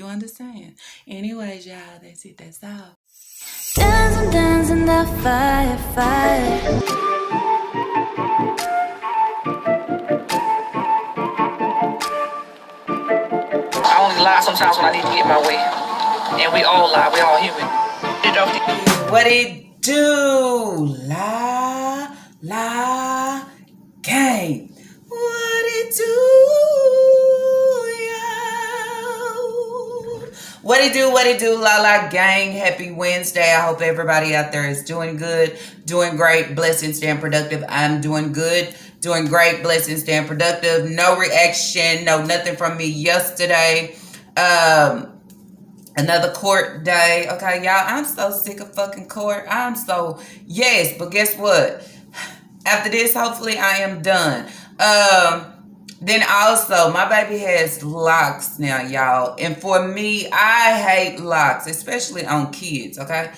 understand. Anyways, y'all, that's it. That's all. Dancing, dancing, that fire, fire. I only lie sometimes when I need to get my way. And we all lie, we all human. What it do? La gang. What it do, y'all? What it do, la gang. Happy Wednesday. I hope everybody out there is doing good, doing great, blessed, staying productive. I'm doing good, doing great, blessed, staying productive. No reaction, no nothing from me yesterday. Another court day. Okay, y'all, I'm so sick of fucking court. Yes, but guess what? After this, hopefully I am done. Then also, my baby has locks now, y'all. And for me, I hate locks, especially on kids, okay?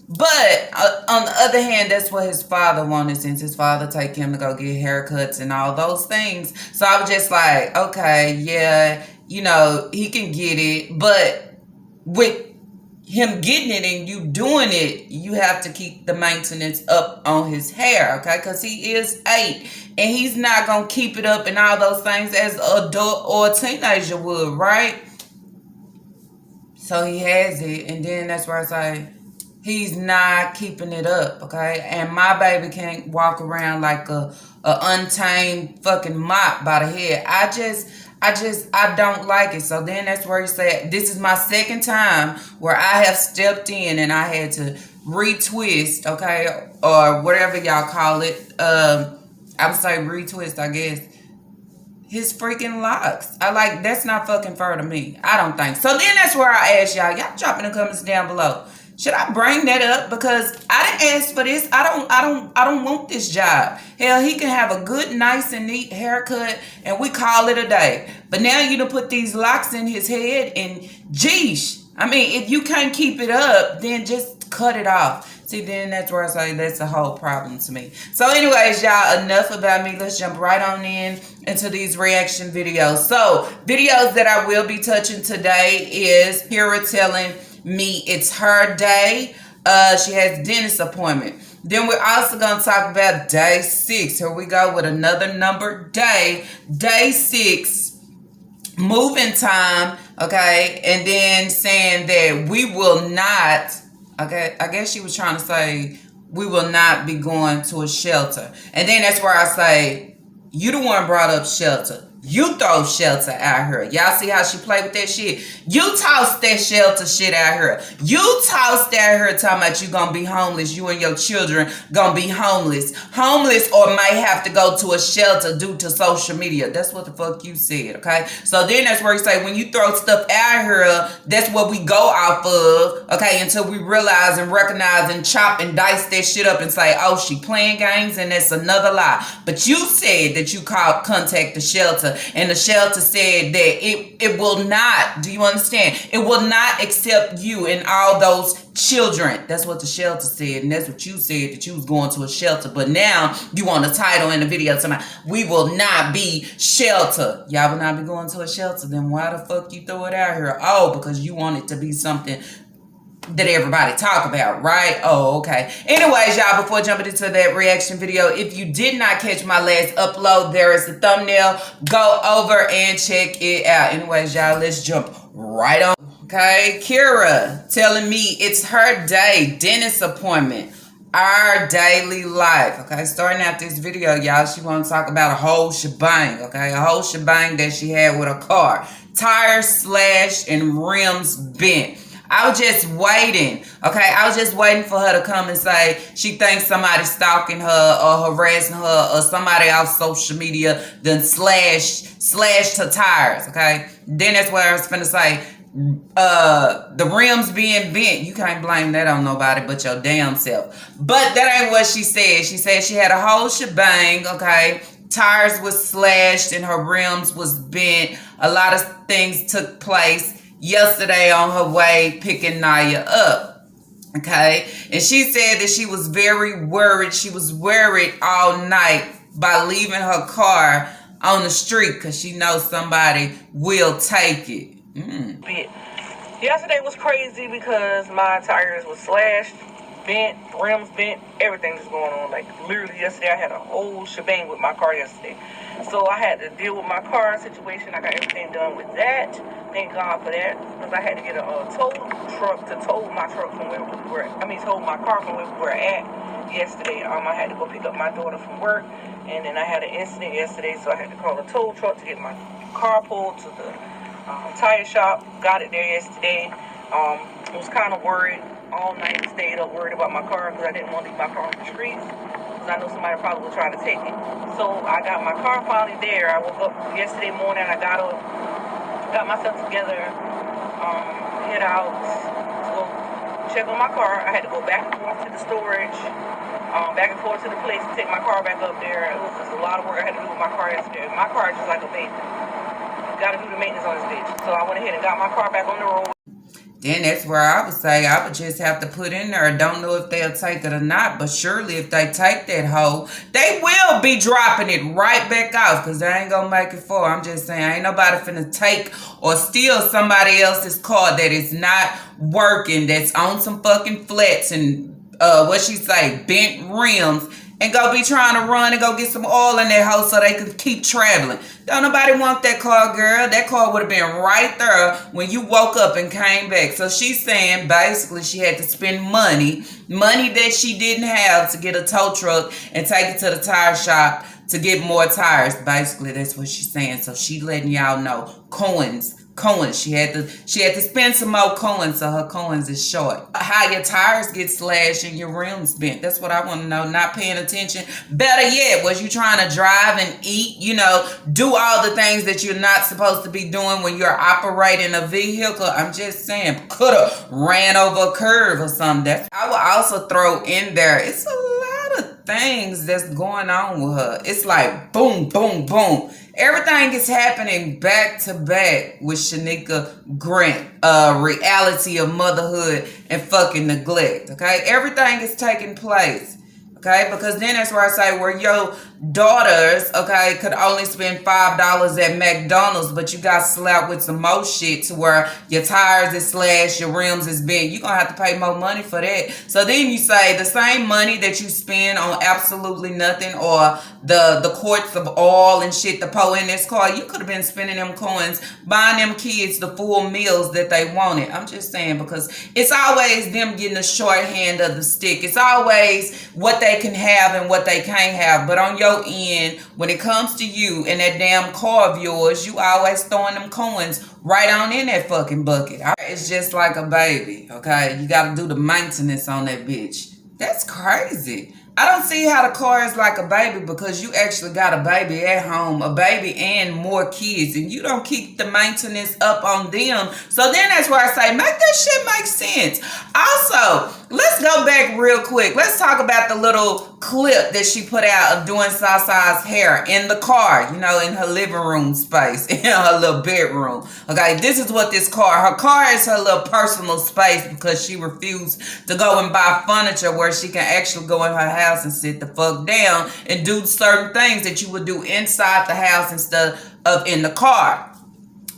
But on the other hand, that's what his father wanted, since his father take him to go get haircuts and all those things. So I was just like, okay, yeah, you know, he can get it. But with him getting it and you doing it, you have to keep the maintenance up on his hair, okay? Because he is 8 and he's not going to keep it up and all those things as an adult or a teenager would, right? So he has it, and then that's where I say he's not keeping it up, okay? And my baby can't walk around like a untamed fucking mop by the head. I don't like it. So then that's where he said, this is my second time where I have stepped in and I had to retwist, okay, or whatever y'all call it. I would say retwist, I guess, his freaking locks. That's not fucking fair to me. I don't think. So then that's where I ask y'all drop in the comments down below. Should I bring that up? Because I didn't ask for this. I don't want this job. Hell, he can have a good, nice and neat haircut and we call it a day. But now you done put these locks in his head and geesh. I mean, if you can't keep it up, then just cut it off. See, then that's where I say that's a whole problem to me. So anyways, y'all, enough about me. Let's jump right on into these reaction videos. So videos that I will be touching today is Kira telling me it's her day. She has dentist appointment. Then we're also going to talk about day 6. Here we go with another numbered day. Day 6, moving time, okay? And then saying that we will not, okay, I guess she was trying to say we will not be going to a shelter. And then that's where I say, you the one brought up shelter. You throw shelter out here. Y'all see how she play with that shit? You toss that shelter shit out here. You toss that here talking about you gonna be homeless. You and your children gonna be homeless. Homeless or might have to go to a shelter due to social media. That's what the fuck you said, okay? So then that's where you say when you throw stuff out here, that's what we go off of, okay? Until we realize and recognize and chop and dice that shit up and say, oh, she playing games and that's another lie. But you said that you contact the shelter. And the shelter said that it will not, do you understand? It will not accept you and all those children. That's what the shelter said. And that's what you said, that you was going to a shelter. But now you want a title in the video tonight. We will not be shelter. Y'all will not be going to a shelter. Then why the fuck you throw it out here? Oh, because you want it to be something that everybody talk about, right? Oh, okay. Anyways, y'all, before jumping into that reaction video, if you did not catch my last upload, there is the thumbnail. Go over and check it out. Anyways, y'all, let's jump right on. Okay, Kira telling me it's her day, dentist appointment, our daily life. Okay, starting out this video, y'all, she want to talk about a whole shebang, okay? A whole shebang that she had with a car. Tires slashed and rims bent. I was just waiting, okay? I was just waiting for her to come and say she thinks somebody stalking her or harassing her or somebody off social media then slashed her tires, okay? Then that's what I was finna say. The rims being bent, you can't blame that on nobody but your damn self. But that ain't what she said. She said she had a whole shebang, okay? Tires was slashed and her rims was bent. A lot of things took place yesterday on her way picking Naya up, okay? And she said that she was very worried. She was worried all night by leaving her car on the street because she knows somebody will take it. Yesterday was crazy because my tires was slashed, bent, rims bent, everything was going on. Like literally yesterday I had a whole shebang with my car yesterday. So I had to deal with my car situation. I got everything done with that. Thank God for that. Because I had to get a tow truck to tow my truck from where we were. Tow my car from where we were at yesterday. I had to go pick up my daughter from work. And then I had an incident yesterday, so I had to call a tow truck to get my car pulled to the tire shop. Got it there yesterday. Was kind of worried all night. Stayed up worried about my car because I didn't want to leave my car on the streets because I know somebody probably will try to take it. So I got my car finally there. I woke up yesterday morning. I got up, got myself together, head out to go check on my car. I had to go back and forth to the storage, back and forth to the place to take my car back up there. It was just a lot of work I had to do with my car yesterday. My car is just like a baby. Got to do the maintenance on this bitch. So I went ahead and got my car back on the road. Then that's where I would say I would just have to put in there. I don't know if they'll take it or not, but surely if they take that hoe, they will be dropping it right back off because they ain't going to make it for. I'm just saying, ain't nobody finna take or steal somebody else's car that is not working, that's on some fucking flats and, what she say, bent rims, and go be trying to run and go get some oil in that hoe so they can keep traveling. Don't nobody want that car, girl. That car would have been right there when you woke up and came back. So she's saying basically she had to spend money that she didn't have to get a tow truck and take it to the tire shop to get more tires. Basically, that's what she's saying. So she letting y'all know coins. She had to spend some more coins, so her coins is short. How your tires get slashed and your rims bent. That's what I want to know. Not paying attention. Better yet, was you trying to drive and eat, do all the things that you're not supposed to be doing when you're operating a vehicle? I'm just saying, could have ran over a curve or something. I would also throw in there, it's a lot of things that's going on with her. It's like boom, boom, boom. Everything is happening back to back with Shanika Grant, reality of motherhood and fucking neglect, okay? Everything is taking place, okay? Because then that's where I say where your daughters, okay, could only spend $5 at McDonald's, but you got slapped with some more shit to where your tires is slashed, your rims is bent. You're going to have to pay more money for that. So then you say the same money that you spend on absolutely nothing or the quarts of oil and shit to pour in this car, you could have been spending them coins buying them kids the full meals that they wanted. I'm just saying because it's always them getting the short hand of the stick. It's always what they can have and what they can't have. But on your end, when it comes to you and that damn car of yours, you always throwing them coins right on in that fucking bucket. It's just like a baby, okay? You got to do the maintenance on that bitch. That's crazy. I don't see how the car is like a baby because you actually got a baby at home, a baby and more kids, and you don't keep the maintenance up on them. So then that's where I say, make that shit make sense. Also, let's go back real quick. Let's talk about the little clip that she put out of doing Sasa's hair in the car, in her living room space, in her little bedroom. Okay, this is what this car, her car is her little personal space because she refused to go and buy furniture where she can actually go in her house and sit the fuck down and do certain things that you would do inside the house instead of in the car.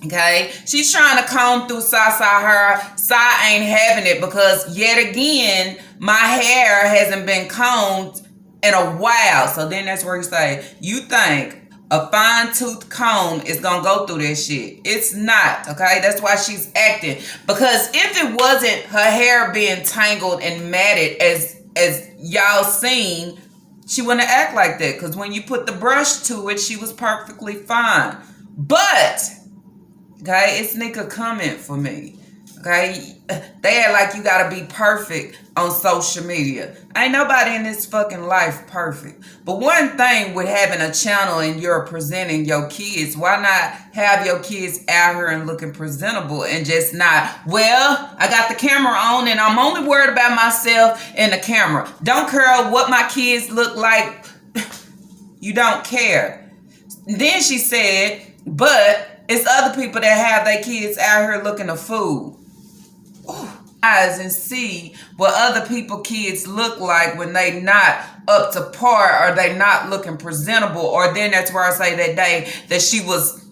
Okay, she's trying to comb through Sasa hair. Sa ain't having it because yet again my hair hasn't been combed in a while. So then that's where you say, you think a fine-tooth comb is gonna go through that shit. It's not, okay? That's why she's acting. Because if it wasn't her hair being tangled and matted as y'all seen, she wouldn't act like that. Because when you put the brush to it, she was perfectly fine. But, okay, it's nigga comment for me. Okay, they act like you gotta be perfect on social media. Ain't nobody in this fucking life perfect. But one thing with having a channel and you're presenting your kids, why not have your kids out here and looking presentable and just not, well, I got the camera on and I'm only worried about myself and the camera. Don't care what my kids look like. You don't care. Then she said, but it's other people that have their kids out here looking a fool. Eyes and see what other people kids look like when they not up to par or they not looking presentable. Or then that's where I say that day that she was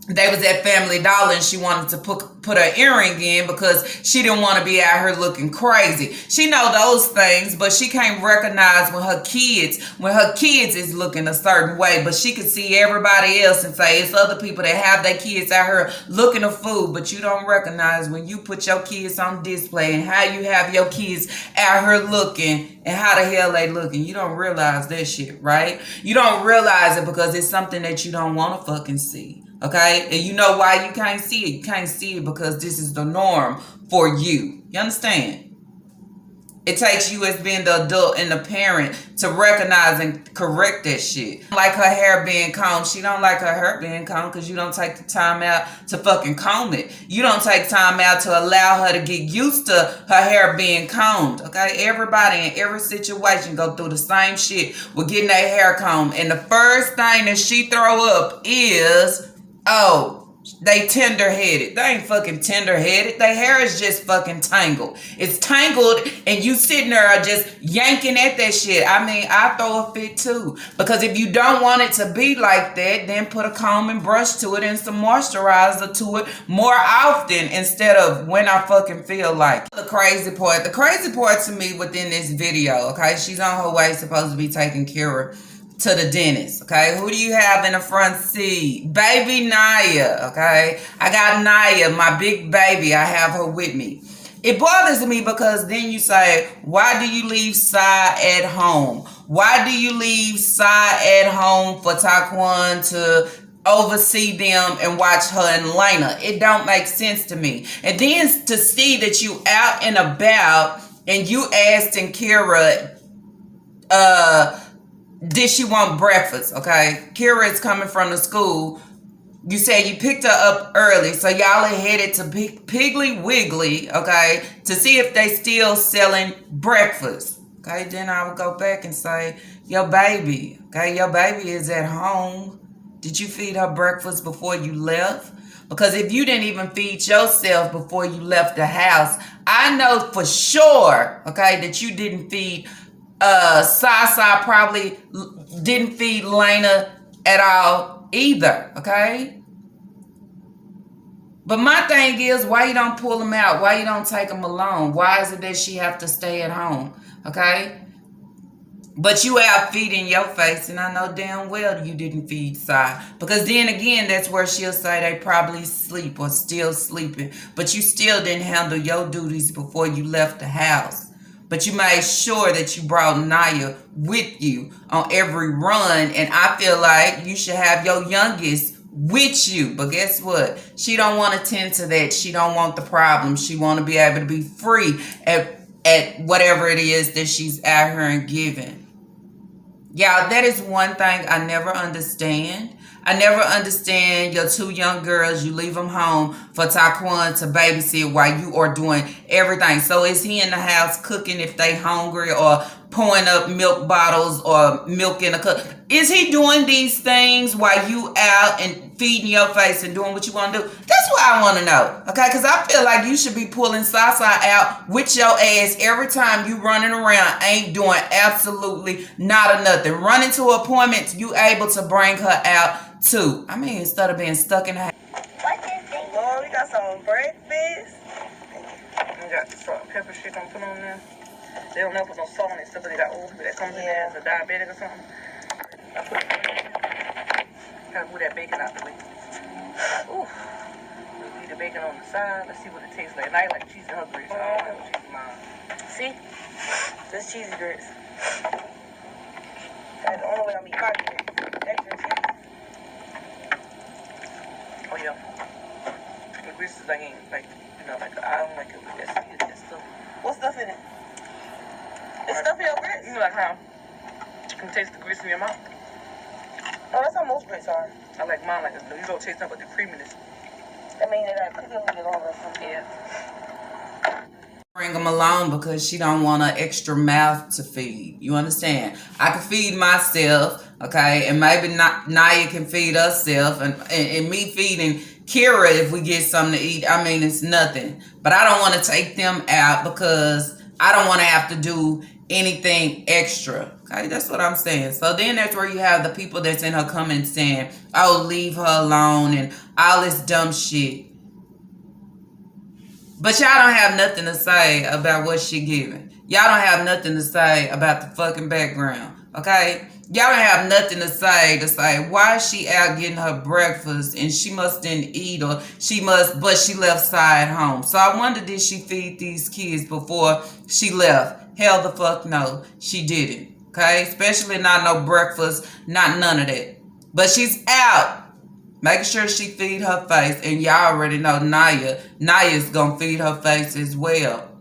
they was at Family Dollar and she wanted to put her earring in because she didn't want to be out here looking crazy. She know those things, but she can't recognize when her kids is looking a certain way. But she can see everybody else and say it's other people that have their kids out here looking a fool. But you don't recognize when you put your kids on display and how you have your kids out here looking and how the hell they looking. You don't realize that shit, right? You don't realize it because it's something that you don't want to fucking see. Okay? And you know why you can't see it? You can't see it because this is the norm for you. You understand? It takes you as being the adult and the parent to recognize and correct that shit. Like her hair being combed. She don't like her hair being combed because you don't take the time out to fucking comb it. You don't take time out to allow her to get used to her hair being combed. Okay? Everybody in every situation go through the same shit with getting their hair combed. And the first thing that she throw up is, oh, they tender-headed. They ain't fucking tender-headed. Their hair is just fucking tangled. It's tangled and you sitting there just yanking at that shit. I mean, I throw a fit too. Because if you don't want it to be like that, then put a comb and brush to it and some moisturizer to it more often instead of when I fucking feel like. The crazy part to me within this video, okay, she's on her way supposed to be taking care of to the dentist, okay? Who do you have in the front seat? Baby Naya, okay? I got Naya, my big baby. I have her with me. It bothers me because then you say, why do you leave Sai at home? Why do you leave Sai at home for Taquan to oversee them and watch her and Lena? It don't make sense to me. And then to see that you out and about and you asking Kira, did she want breakfast? Okay, Kira is coming from the school. You said you picked her up early, so y'all are headed to Piggly Wiggly, okay, to see if they still selling breakfast. Okay, then I would go back and say, your baby, okay, your baby is at home. Did you feed her breakfast before you left? Because if you didn't even feed yourself before you left the house, I know for sure, okay, that you didn't feed Sasa probably didn't feed Lena at all either, okay? But my thing is, why you don't pull them out? Why you don't take them along? Why is it that she have to stay at home, okay? But you out feeding your face, and I know damn well you didn't feed Sai. Because then again, that's where she'll say they probably sleep or still sleeping. But you still didn't handle your duties before you left the house. But you made sure that you brought Naya with you on every run. And I feel like you should have your youngest with you. But guess what? She don't want to tend to that. She don't want the problem. She want to be able to be free at whatever it is that she's out here and giving. Y'all, that is one thing I never understand. I never understand your two young girls. You leave them home for Taquan to babysit while you are doing everything. So is he in the house cooking if they hungry or pouring up milk bottles or milk in a cup? Is he doing these things while you out and feeding your face and doing what you want to do? That's what I want to know, okay? Because I feel like you should be pulling Sasa out with your ass every time you running around, ain't doing absolutely not a nothing. Running to appointments, you able to bring her out too. I mean, instead of being stuck in the house. Well, we got some breakfast. We got salt and pepper shit I'm put on there. They don't never put no salt on it, stuff, but they got old people that comes in there as a diabetic or something. I put gotta move that bacon out the way. Ooh. We'll leave the bacon on the side. Let's see what it tastes like. And I like cheese and her grits. I don't like cheese in mine. See? This cheesy grits. That's the only way I'm eating my grits. Extra cheese. Oh yeah. The grits is like, I don't like it with that stuff. What stuff in it? It's stuff in your grits? You know, like how you can taste the grits in your mouth. Oh, that's how most grits are. I like mine like this. You don't taste nothing but the creaminess. I mean, they like cook it a little bit longer or something. Yeah. Bring them along because she don't want an extra mouth to feed. You understand? I can feed myself, okay, and maybe Naya can feed herself, and me feeding Kira if we get something to eat. I mean, it's nothing. But I don't want to take them out because I don't want to have to do anything extra. Okay, that's what I'm saying. So then that's where you have the people that's in her comments saying, oh, leave her alone and all this dumb shit. But y'all don't have nothing to say about what she giving. Y'all don't have nothing to say about the fucking background, okay? Y'all don't have nothing to say why is she out getting her breakfast and she must didn't eat, or but she left side home. So I wonder, did she feed these kids before she left? Hell the fuck no, she didn't, okay? Especially not no breakfast, not none of that. But she's out making sure she feed her face, and y'all already know Naya's gonna feed her face as well.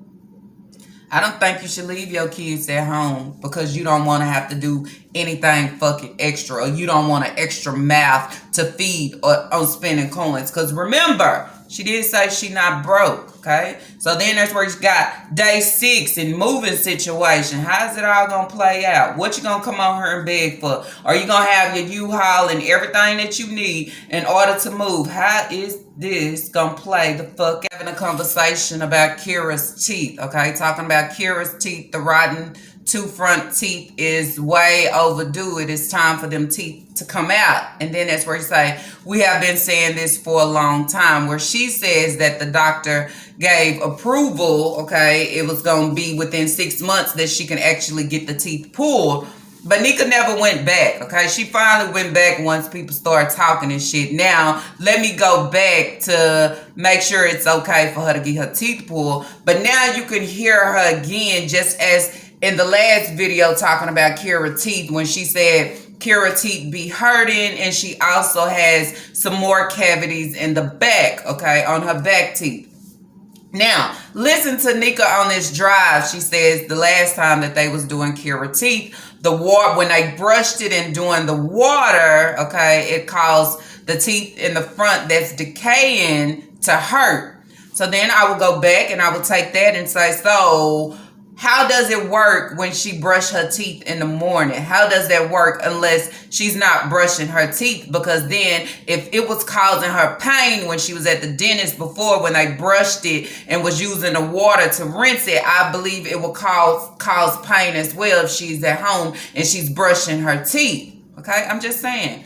I don't think you should leave your kids at home because you don't want to have to do anything fucking extra, or you don't want an extra mouth to feed on spending coins. Because remember, she did say she not broke, okay? So then that's where you got day 6 and moving situation. How's it all going to play out? What you going to come on her and beg for? Are you going to have your U-Haul and everything that you need in order to move? How is this going to play the fuck? Having a conversation about Kira's teeth, okay? Talking about Kira's teeth, the rotten 2 front teeth is way overdue. It is time for them teeth to come out. And then that's where you say, we have been saying this for a long time, where she says that the doctor gave approval, okay, it was going to be within 6 months that she can actually get the teeth pulled. But Nika never went back, okay? She finally went back once people started talking and shit. Now, let me go back to make sure it's okay for her to get her teeth pulled. But now you can hear her again, just as in the last video talking about Kira's teeth, when she said Kira's teeth be hurting, and she also has some more cavities in the back, okay, on her back teeth. Now, listen to Nika on this drive. She says the last time that they was doing Kira's teeth, the water, when they brushed it and doing the water, okay, it caused the teeth in the front that's decaying to hurt. So then I will go back and I will take that and say, so how does it work when she brushed her teeth in the morning? How does that work unless she's not brushing her teeth? Because then if it was causing her pain when she was at the dentist before, when they brushed it and was using the water to rinse it, I believe it will cause pain as well if she's at home and she's brushing her teeth. Okay, I'm just saying.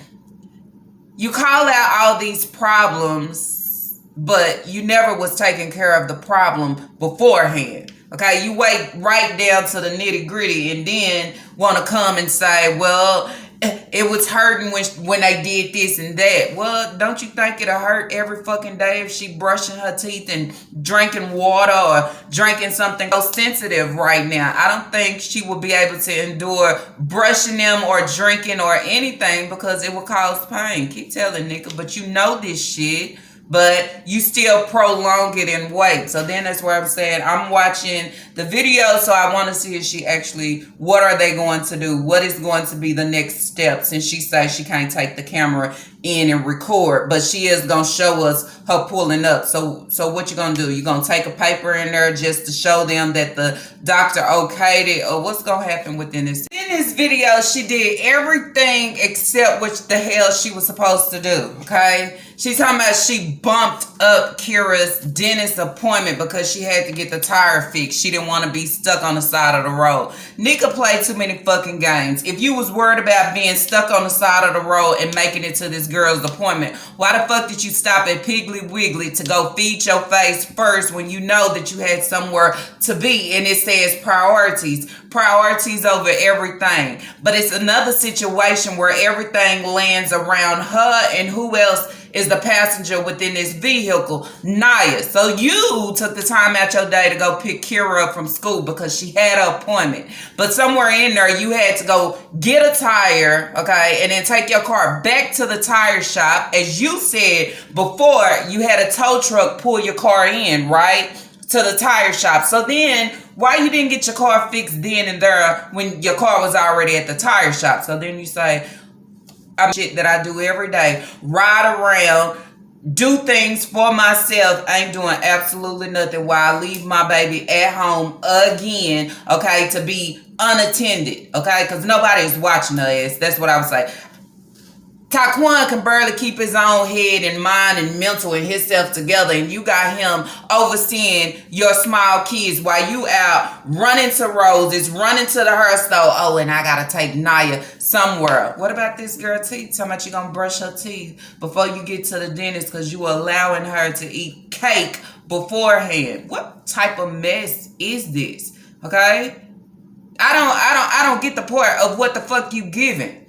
You call out all these problems, but you never was taking care of the problem beforehand. Okay, you wait right down to the nitty gritty and then want to come and say, well, it was hurting when they did this and that. Well, don't you think it'll hurt every fucking day if she brushing her teeth and drinking water or drinking something so sensitive right now? I don't think she will be able to endure brushing them or drinking or anything because it will cause pain. Keep telling Nika, but you know this shit. But you still prolong it and wait. So then that's where I'm saying I'm watching the video, so I want to see if she actually, what are they going to do? What is going to be the next step, since she says she can't take the camera in and record, but she is going to show us her pulling up. So what you going to do? You going to take a paper in there just to show them that the doctor okayed it, or what's going to happen within this? In this video, she did everything except what the hell she was supposed to do, okay? She's talking about she bumped up Kira's dentist appointment because she had to get the tire fixed. She didn't want to be stuck on the side of the road. Nika played too many fucking games. If you was worried about being stuck on the side of the road and making it to this girl's appointment, why the fuck did you stop at Piggly Wiggly to go feed your face first when you know that you had somewhere to be? And it says priorities. Priorities over everything. But it's another situation where everything lands around her, and who else is the passenger within this vehicle? Naya. So you took the time out your day to go pick Kira up from school because she had an appointment. But somewhere in there, you had to go get a tire, okay, and then take your car back to the tire shop. As you said before, you had a tow truck pull your car in, right, to the tire shop. So then, why you didn't get your car fixed then and there when your car was already at the tire shop? So then you say, shit that I do every day, ride around, do things for myself, ain't doing absolutely nothing while I leave my baby at home again, okay, to be unattended, okay, because nobody is watching her ass. That's what I would say. Taquan can barely keep his own head and mind and mental and himself together, and you got him overseeing your small kids while you out running to Roses, running to the hair store. Oh, and I gotta take Naya somewhere. What about this girl teeth? Talking about you gonna brush her teeth before you get to the dentist because you allowing her to eat cake beforehand. What type of mess is this? Okay? I don't get the part of what the fuck you giving.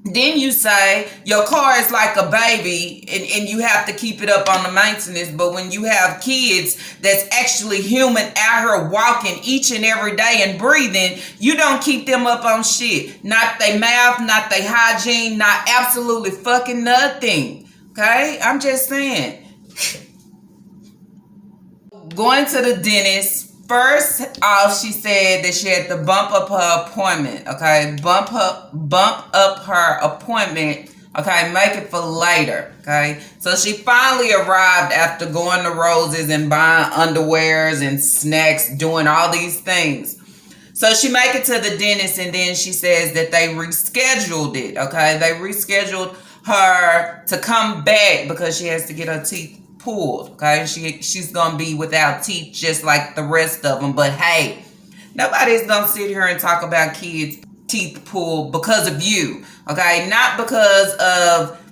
Then you say your car is like a baby and you have to keep it up on the maintenance. But when you have kids that's actually human out here walking each and every day and breathing, you don't keep them up on shit. Not they mouth, not they hygiene, not absolutely fucking nothing. Okay? I'm just saying. Going to the dentist. First off, she said that she had to bump up her appointment, okay? Bump up her appointment, okay? Make it for later, okay? So she finally arrived after going to Roses and buying underwears and snacks, doing all these things. So she make it to the dentist, and then she says that they rescheduled it, okay? They rescheduled her to come back because she has to get her teeth pulled, okay? She's gonna be without teeth just like the rest of them. But hey, nobody's gonna sit here and talk about kids' teeth pulled because of you, okay? Not because of,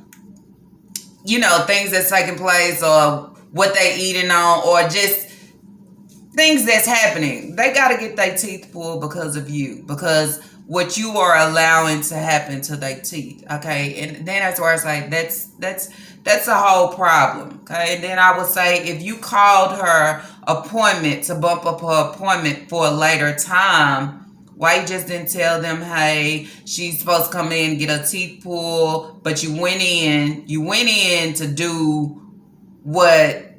you know, things that's taking place or what they eating on or just things that's happening. They gotta get their teeth pulled because of you, because what you are allowing to happen to their teeth, okay? And then that's where it's like, that's a whole problem, okay? And then I would say if you called her appointment to bump up her appointment for a later time, why you just didn't tell them, hey, she's supposed to come in and get her teeth pulled, but you went in to do what,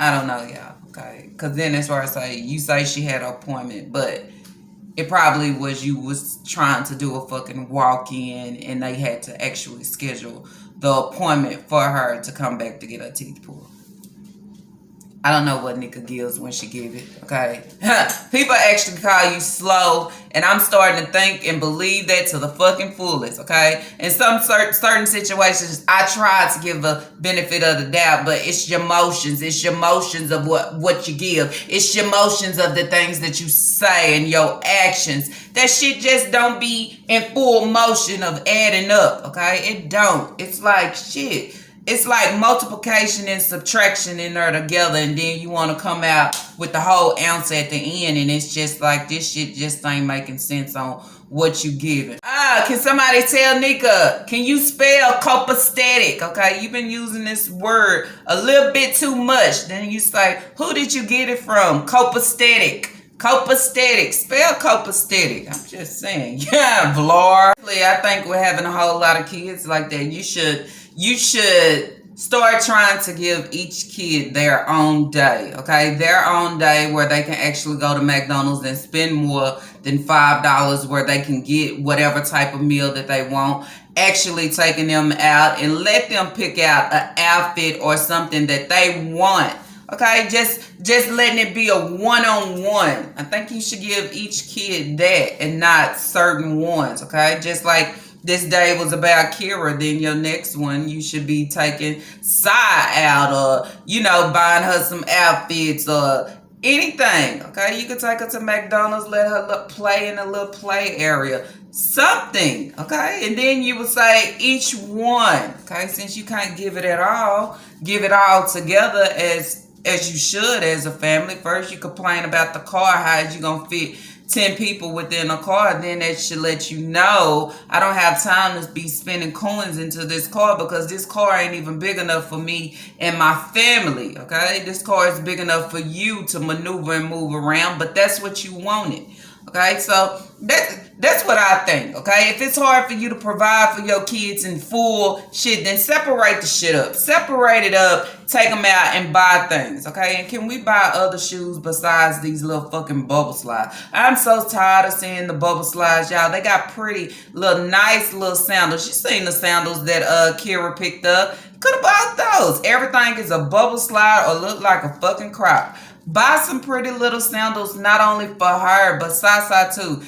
I don't know, y'all, okay? Because then that's where I say, you say she had an appointment, but it probably was you was trying to do a fucking walk-in and they had to actually schedule the appointment for her to come back to get her teeth pulled. I don't know what Nika gives when she give it, okay? People actually call you slow, and I'm starting to think and believe that to the fucking fullest, okay? In some certain situations, I try to give a benefit of the doubt, but it's your motions. It's your motions of what you give. It's your motions of the things that you say and your actions. That shit just don't be in full motion of adding up, okay? It don't. It's like shit. It's like multiplication and subtraction in there together, and then you want to come out with the whole ounce at the end, and it's just like this shit just ain't making sense on what you giving. Can somebody tell Nika, can you spell copacetic? Okay, you've been using this word a little bit too much. Then you say, who did you get it from? Copacetic. Copacetic. Spell copacetic. I'm just saying. Yeah, Vlar. I think we're having a whole lot of kids like that. You should start trying to give each kid their own day, okay? Their own day where they can actually go to McDonald's and spend more than $5 where they can get whatever type of meal that they want. Actually taking them out and let them pick out an outfit or something that they want. Okay, just letting it be a one-on-one. I think you should give each kid that and not certain ones, okay? Just like this day was about Kira, then your next one, you should be taking Sai out or, you know, buying her some outfits or anything, okay? You could take her to McDonald's, let her play in a little play area. Something, okay? And then you would say each one, okay? Since you can't give it all together as you should as a family. First, you complain about the car. How is you going to fit 10 people within a car? Then that should let you know I don't have time to be spending coins into this car because this car ain't even big enough for me and my family, okay? This car is big enough for you to maneuver and move around, but that's what you wanted, okay? So that's what I think, okay? If it's hard for you to provide for your kids in full shit, then separate the shit up. Separate it up, take them out and buy things, okay? And can we buy other shoes besides these little fucking bubble slides? I'm so tired of seeing the bubble slides, y'all. They got pretty little nice little sandals. You seen the sandals that Kira picked up. Could have bought those. Everything is a bubble slide or look like a fucking crop. Buy some pretty little sandals, not only for her, but Sasa too.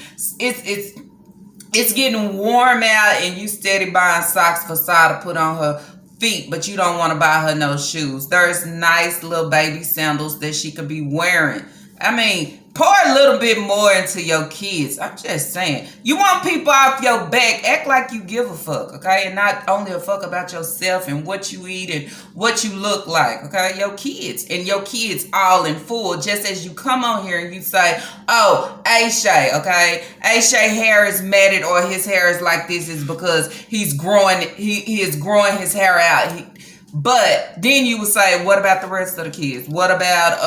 it's getting warm out and you steady buying socks for Sa to put on her feet, but you don't want to buy her no shoes. There's nice little baby sandals that she could be wearing. I mean, pour a little bit more into your kids. I'm just saying. You want people off your back, act like you give a fuck, okay? And not only a fuck about yourself and what you eat and what you look like, okay? Your kids. And your kids all in full. Just as you come on here and you say, oh, Ashay, okay? Ashay hair is matted or his hair is like this is because he's growing, he is growing his hair out. But then you would say, what about the rest of the kids? What about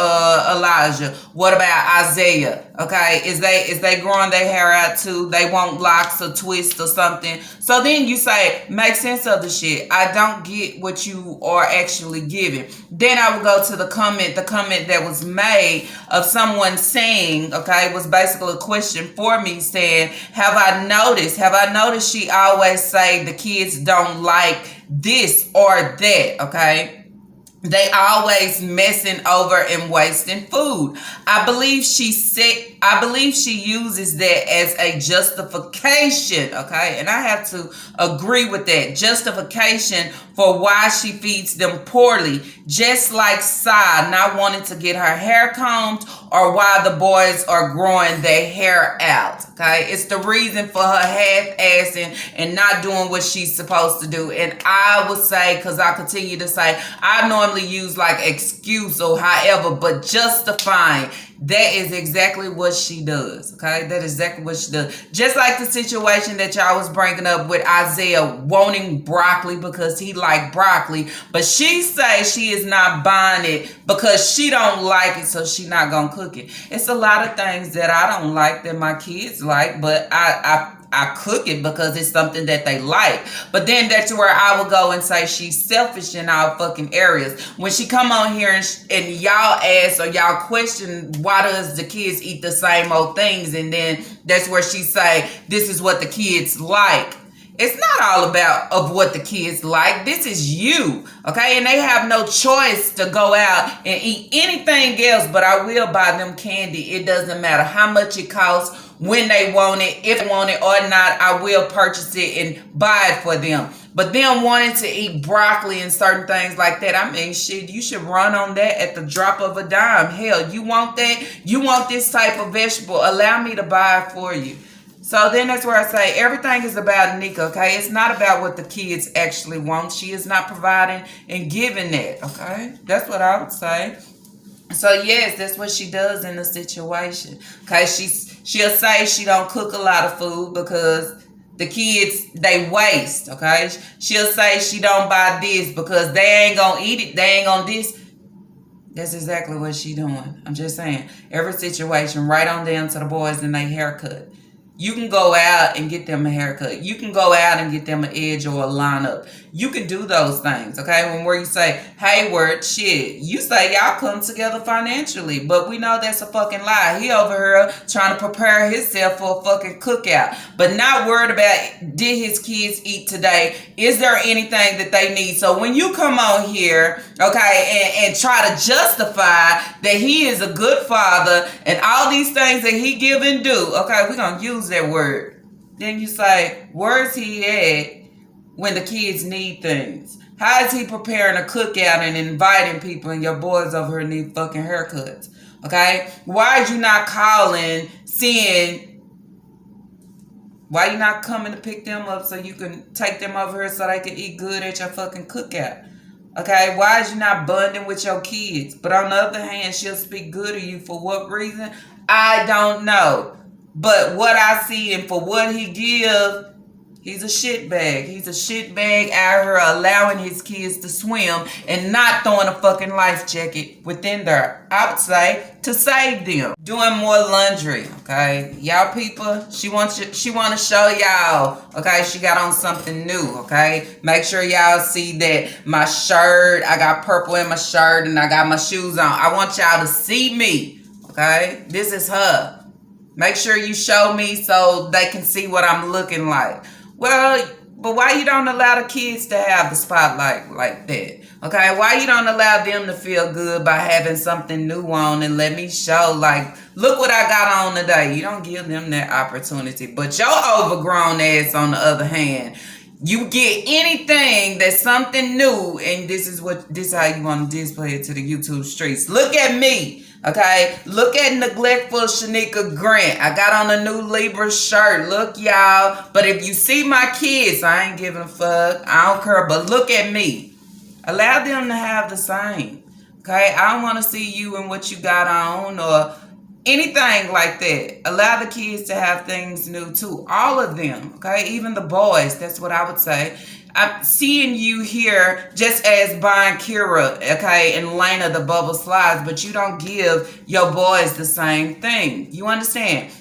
Elijah? What about Isaiah? Okay, is they growing their hair out too? They want locks or twists or something. So then you say, make sense of the shit. I don't get what you are actually giving. Then I would go to the comment that was made of someone saying, okay, it was basically a question for me saying, have I noticed she always say the kids don't like this or that, okay? They always messing over and wasting food. I believe she uses that as a justification, okay? And I have to agree with that. Justification for why she feeds them poorly. Just like Sa not wanting to get her hair combed or why the boys are growing their hair out, okay? It's the reason for her half-assing and not doing what she's supposed to do. And I would say, because I continue to say, I normally use like excuse or however, but justifying, that is exactly what she does, okay? That is exactly what she does. Just like the situation that y'all was bringing up with Isaiah wanting broccoli because he like broccoli, but she say she is not buying it because she don't like it, so she not gonna cook it. It's a lot of things that I don't like that my kids like, but I cook it because it's something that they like. But then that's where I would go and say she's selfish in all fucking areas. When she come on here and y'all ask or y'all question why does the kids eat the same old things, and then that's where she say this is what the kids like. It's not all about of what the kids like. This is you, okay? And they have no choice to go out and eat anything else, but I will buy them candy. It doesn't matter how much it costs, when they want it, if they want it or not, I will purchase it and buy it for them. But them wanting to eat broccoli and certain things like that, I mean, shit, you should run on that at the drop of a dime. Hell, you want that? You want this type of vegetable? Allow me to buy it for you. So then that's where I say everything is about Nika, okay? It's not about what the kids actually want. She is not providing and giving that, okay? That's what I would say. So yes, that's what she does in the situation. Okay, she'll say she don't cook a lot of food because the kids, they waste, okay? She'll say she don't buy this because they ain't gonna eat it, they ain't gonna this. That's exactly what she doing. I'm just saying. Every situation, right on down to the boys and their haircut. You can go out and get them a haircut. You can go out and get them an edge or a lineup. You can do those things, okay? When where you say, Hayward, shit, you say y'all come together financially, but we know that's a fucking lie. He over here trying to prepare himself for a fucking cookout, but not worried about did his kids eat today? Is there anything that they need? So when you come on here, okay, and try to justify that he is a good father and all these things that he give and do, okay, we're going to use that word. Then you say, where's he at when the kids need things? How is he preparing a cookout and inviting people and your boys over here need fucking haircuts? Okay? Why are you not calling, seeing, why you not coming to pick them up so you can take them over here so they can eat good at your fucking cookout? Okay? Why is you not bonding with your kids? But on the other hand, she'll speak good of you for what reason? I don't know. But what I see and for what he give, he's a shitbag. He's a shitbag out here allowing his kids to swim and not throwing a fucking life jacket within there. I would say to save them. Doing more laundry, okay? Y'all people, she want to show y'all, okay? She got on something new, okay? Make sure y'all see that my shirt, I got purple in my shirt and I got my shoes on. I want y'all to see me, okay? This is her. Make sure you show me so they can see what I'm looking like. Well, But why you don't allow the kids to have the spotlight like that? Okay, why you don't allow them to feel good by having something new on and let me show, like, look what I got on today. You don't give them that opportunity. But your overgrown ass, on the other hand, you get anything that's something new, and this is how you want to display it to the YouTube streets. Look at me. Okay, look at neglectful Shanika Grant. I got on a new Libra shirt. Look, y'all. But if you see my kids, I ain't giving a fuck. I don't care. But look at me. Allow them to have the same. Okay, I don't want to see you and what you got on or anything like that. Allow the kids to have things new too. All of them. Okay, even the boys. That's what I would say. I'm seeing you here just as buying Kira, okay, and Lena the bubble slides, but you don't give your boys the same thing. You understand?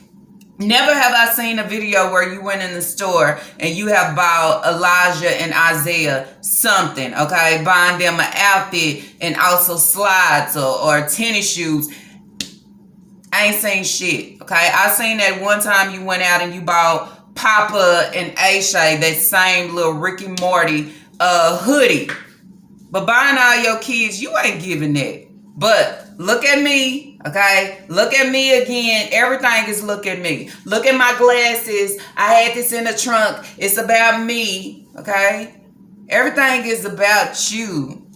Never have I seen a video where you went in the store and you have bought Elijah and Isaiah something, okay, buying them an outfit and also slides or tennis shoes. I ain't seen shit, okay? I seen that one time you went out and you bought Papa and Aisha that same little Ricky Morty hoodie. But buying all your kids, you ain't giving that. But look at me, okay? Look at me again. Everything is look at me. Look at my glasses. I had this in the trunk. It's about me, okay? Everything is about you.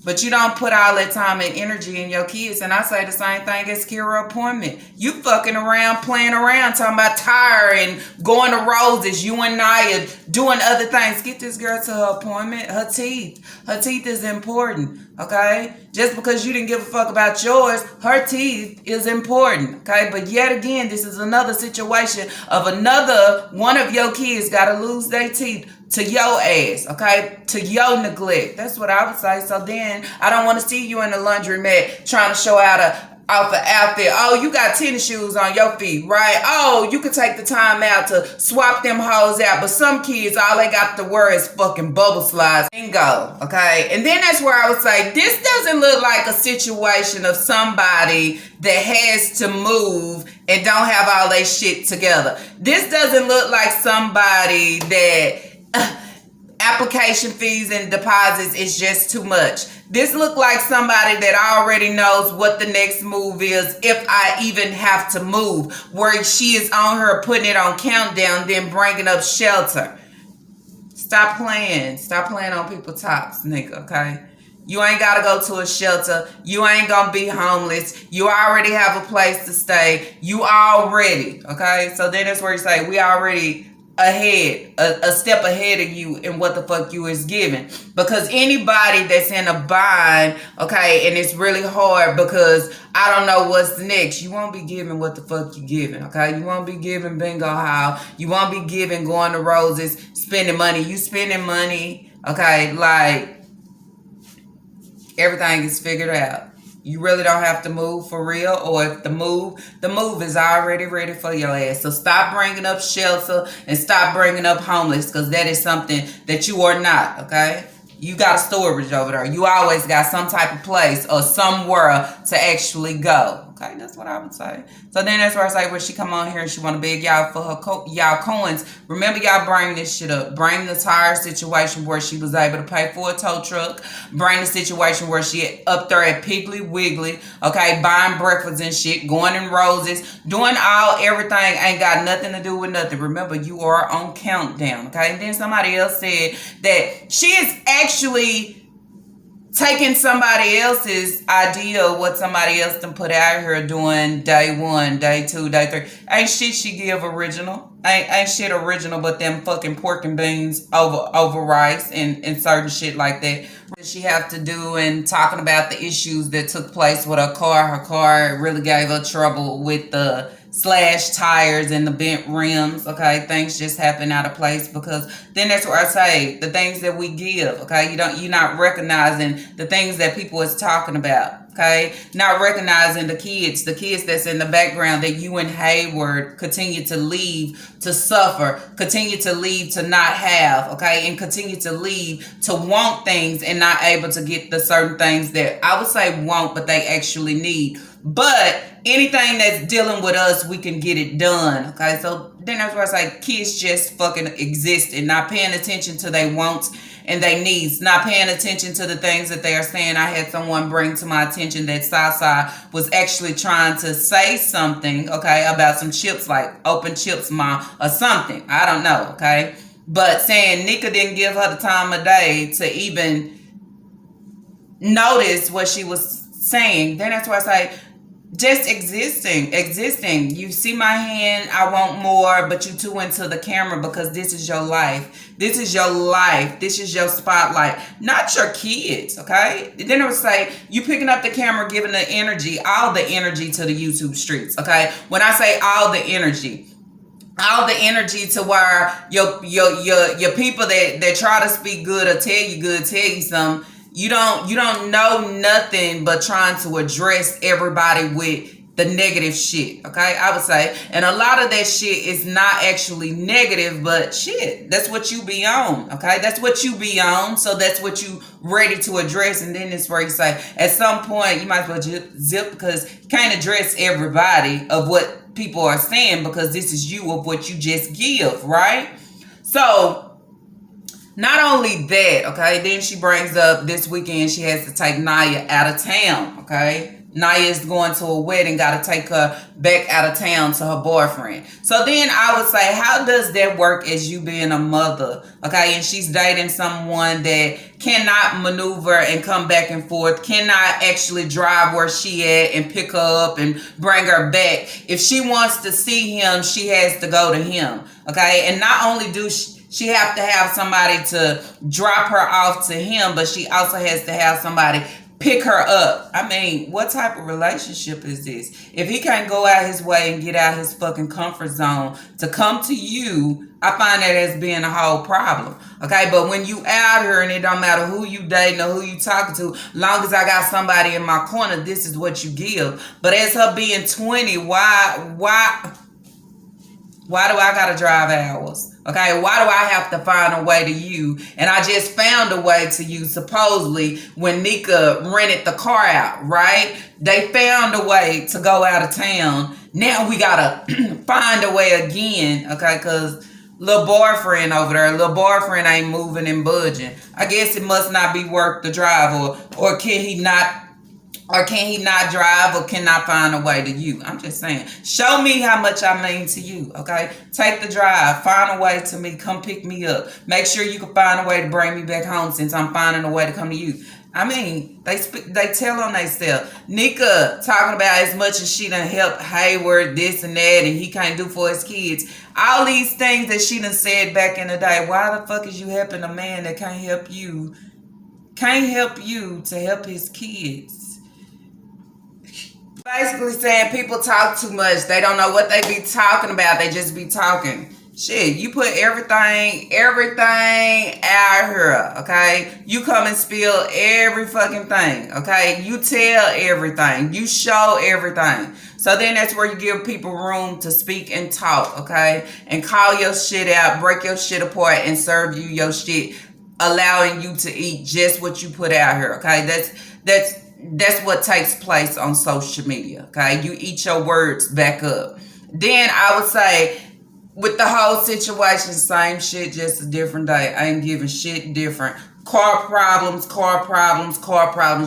But you don't put all that time and energy in your kids. And I say the same thing as Kira appointment. You fucking around, playing around, talking about tire and going to Roses. You and Naya doing other things. Get this girl to her appointment. Her teeth. Her teeth is important, okay? Just because you didn't give a fuck about yours, her teeth is important, okay? But yet again, this is another situation of another one of your kids got to lose their teeth to your ass, okay? To your neglect. That's what I would say. So then I don't want to see you in the laundromat trying to show out an outfit. Oh, you got tennis shoes on your feet, right? Oh, you could take the time out to swap them hoes out. But some kids, all they got to wear is fucking bubble slides. Bingo, okay? And then that's where I would say, this doesn't look like a situation of somebody that has to move and don't have all their shit together. This doesn't look like somebody that application fees and deposits is just too much. This look like somebody that already knows what the next move is, if I even have to move, where she is on her putting it on countdown, then bringing up shelter. Stop playing on people's tops, nigga, okay? You ain't gotta go to a shelter. You ain't gonna be homeless. You already have a place to stay. You already, okay? So then that's where you say, we already ahead, a step ahead of you in what the fuck you is giving. Because anybody that's in a bind, okay, and it's really hard because I don't know what's next, you won't be giving what the fuck you giving, okay? You won't be giving bingo hall. You won't be giving going to Roses, spending money. You spending money, okay, like everything is figured out. You really don't have to move for real, or if the move is already ready for your ass. So stop bringing up shelter and stop bringing up homeless, because that is something that you are not, okay? You got a storage over there. You always got some type of place or somewhere to actually go. Okay, that's what I would say. So then that's where I say, when she come on here and she want to beg y'all for her y'all coins, remember y'all bring this shit up. Bring the tire situation where she was able to pay for a tow truck. Bring the situation where she up there at Piggly Wiggly, okay, buying breakfast and shit, going in Roses, doing everything ain't got nothing to do with nothing. Remember, you are on countdown, okay? And then somebody else said that she is actually taking somebody else's idea of what somebody else done put out here doing day 1, day 2, day 3. Ain't shit she give original. Ain't shit original but them fucking pork and beans over rice and certain shit like that. What she have to do, and talking about the issues that took place with her car. Her car really gave her trouble with the slash tires and the bent rims, okay? Things just happen out of place, because then that's where I say the things that we give, okay? You're not recognizing the things that people is talking about, okay? Not recognizing the kids that's in the background that you and Hayward continue to leave to suffer, continue to leave to not have, okay? And continue to leave to want things and not able to get the certain things that I would say want, but they actually need. But anything that's dealing with us, we can get it done. Okay, so then that's where it's like kids just fucking exist and not paying attention to their wants and their needs, not paying attention to the things that they are saying. I had someone bring to my attention that Sasa was actually trying to say something, okay, about some chips, like open chips, mom, or something. I don't know, okay? But saying Nika didn't give her the time of day to even notice what she was saying, then that's why I say, just existing. You see my hand, I want more, but you too into the camera because this is your life. This is your life. This is your spotlight, not your kids, okay? Then it would say, you picking up the camera, giving the energy, all the energy to the YouTube streets, okay? When I say all the energy to where your people that try to speak good or tell you something, you don't know nothing but trying to address everybody with the negative shit, okay? I would say. And a lot of that shit is not actually negative, but shit, that's what you be on, okay? That's what you be on, so that's what you ready to address. And then it's where you say, at some point, you might as well zip, because you can't address everybody of what people are saying, because this is you of what you just give, right? So, not only that, okay, then she brings up this weekend she has to take Naya out of town, okay? Naya is going to a wedding, got to take her back out of town to her boyfriend. So then I would say, how does that work as you being a mother, okay? And she's dating someone that cannot maneuver and come back and forth, cannot actually drive where she at and pick her up and bring her back. If she wants to see him, she has to go to him, okay? And not only do she have to have somebody to drop her off to him, but she also has to have somebody pick her up. I mean, what type of relationship is this? If he can't go out his way and get out his fucking comfort zone to come to you, I find that as being a whole problem. Okay, but when you out here and it don't matter who you dating or who you talking to, long as I got somebody in my corner, this is what you give. But as her being 20, why do I gotta drive hours? Okay, why do I have to find a way to you? And I just found a way to you, supposedly, when Nika rented the car out, right? They found a way to go out of town. Now we gotta find a way again, okay? Because little boyfriend over there, little boyfriend ain't moving and budging. I guess it must not be worth the drive, or can he not drive, or cannot find a way to you? I'm just saying, show me how much I mean to you, okay? Take the drive, find a way to me, come pick me up. Make sure you can find a way to bring me back home, since I'm finding a way to come to you. I mean, they tell on themselves. Nika talking about as much as she done helped Hayward, this and that, and he can't do for his kids. All these things that she done said back in the day. Why the fuck is you helping a man that can't help you to help his kids? Basically saying people talk too much. They don't know what they be talking about. They just be talking. Shit, you put everything out here, okay? You come and spill every fucking thing, okay? You tell everything. You show everything. So then that's where you give people room to speak and talk, okay? And call your shit out, break your shit apart, and serve you your shit, allowing you to eat just what you put out here, okay? That's what takes place on social media, okay? You eat your words back up. Then I would say, with the whole situation, same shit, just a different day. I ain't giving shit different. Car problems.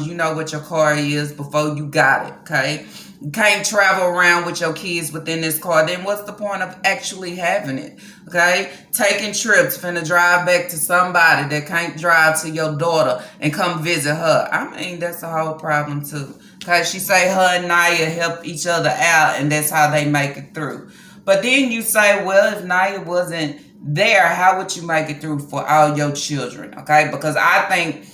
You know what your car is before you got it, okay? You can't travel around with your kids within this car. Then what's the point of actually having it, okay? Taking trips, finna drive back to somebody that can't drive to your daughter and come visit her. I mean, that's a whole problem too. Okay, she say her and Naya help each other out, and that's how they make it through. But then you say, well, if Naya wasn't there, how would you make it through for all your children, okay? Because I think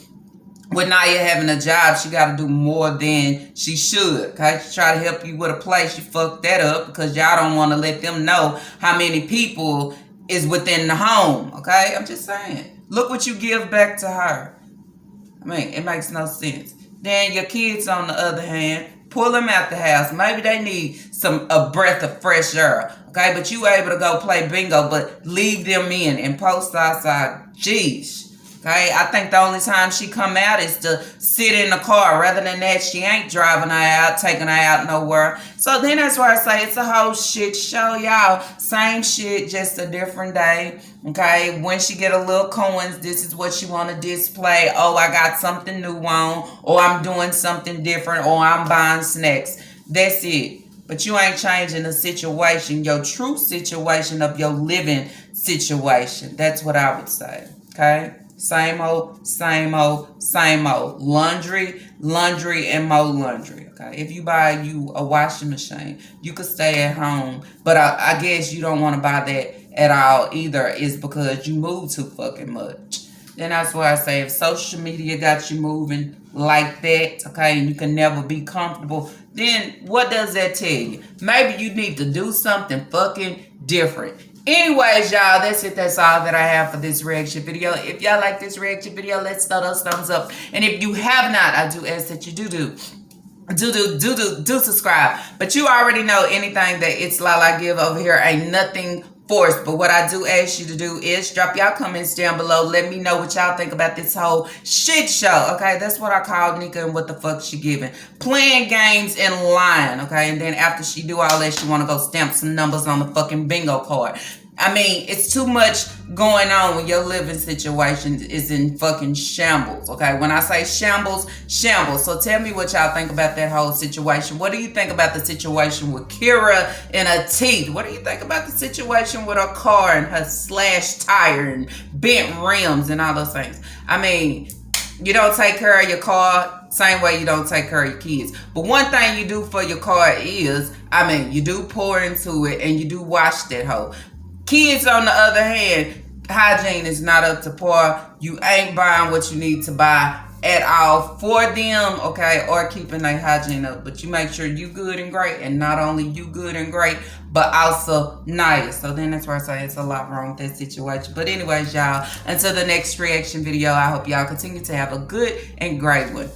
with Naya having a job, she got to do more than she should, okay? She try to help you with a place, you fucked that up because y'all don't want to let them know how many people is within the home, okay? I'm just saying. Look what you give back to her. I mean, it makes no sense. Then your kids, on the other hand, pull them out the house. Maybe they need a breath of fresh air, okay? But you able to go play bingo, but leave them in and post outside. Jeez. Okay, I think the only time she come out is to sit in the car. Rather than that, she ain't driving her out, taking her out nowhere. So then that's why I say it's a whole shit show, y'all. Same shit, just a different day. Okay, when she get a little coins, this is what she want to display. Oh, I got something new on, or I'm doing something different, or I'm buying snacks. That's it. But you ain't changing the situation, your true situation of your living situation. That's what I would say. Okay? Same old, same old, same old. Laundry, laundry, and more laundry. Okay? If you buy you a washing machine, you could stay at home. But I guess you don't want to buy that at all either. It's because you move too fucking much. Then that's why I say if social media got you moving like that, okay, and you can never be comfortable, then what does that tell you? Maybe you need to do something fucking different. Anyways, y'all, that's it. That's all that I have for this reaction video. If y'all like this reaction video, let's throw those thumbs up. And if you have not, I do ask that you do subscribe. But you already know anything that It's Lala give over here ain't nothing forced. But what I do ask you to do is drop y'all comments down below. Let me know what y'all think about this whole shit show. Okay, that's what I call Nika and what the fuck she giving. Playing games and lying. Okay, and then after she do all that, she want to go stamp some numbers on the fucking bingo card. I mean, it's too much going on when your living situation is in fucking shambles, okay? When I say shambles, shambles. So tell me what y'all think about that whole situation. What do you think about the situation with Kira and her teeth? What do you think about the situation with her car and her slashed tire and bent rims and all those things? I mean, you don't take care of your car same way you don't take care of your kids. But one thing you do for your car is, I mean, you do pour into it and you do wash that hoe. Kids, on the other hand, hygiene is not up to par. You ain't buying what you need to buy at all for them, okay, or keeping their hygiene up. But you make sure you good and great, and not only you good and great, but also nice. So then that's where I say it's a lot wrong with that situation. But anyways, y'all, until the next reaction video, I hope y'all continue to have a good and great one.